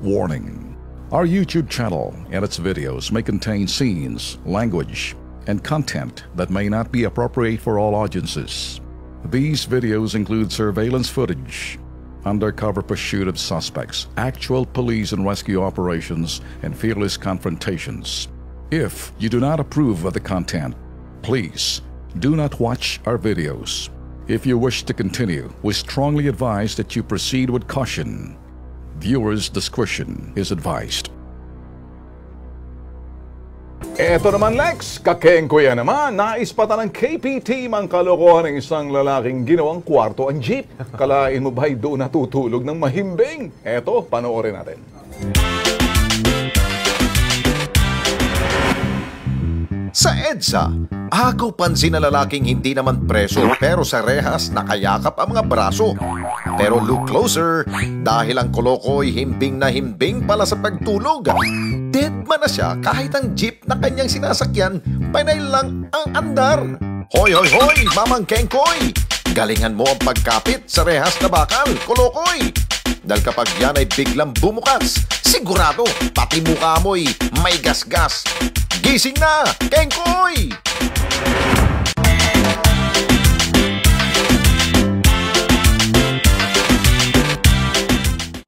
Warning: our YouTube channel and its videos may contain scenes, language, and content that may not be appropriate for all audiences. These videos include surveillance footage, undercover pursuit of suspects, actual police and rescue operations, and fearless confrontations. If you do not approve of the content, please do not watch our videos. If you wish to continue, we strongly advise that you proceed with caution. Viewers' discretion is advised. Eto naman Lex, kakengko yan naman, naispatan ng KPT ang kalokohan ng isang lalaking ginawang kwarto ang jeep. Kalain mo ba'y doon natutulog ng mahimbing? Eto, panoorin natin. Sa EDSA, agaw pansin na lalaking hindi naman preso pero sa rehas nakayakap ang mga braso. Pero look closer dahil ang kolokoy himbing na himbing pala sa pagtulog. Dead man na siya kahit ang jeep na kanyang sinasakyan, panay lang ang andar. Hoy, hoy, hoy, Mamang Kengkoy! Galingan mo ang pagkapit sa rehas na bakal, kolokoy! Dahil kapag yan ay biglang bumukas, sigurado pati mukha mo'y may gasgas. Gising na, Kengkoy!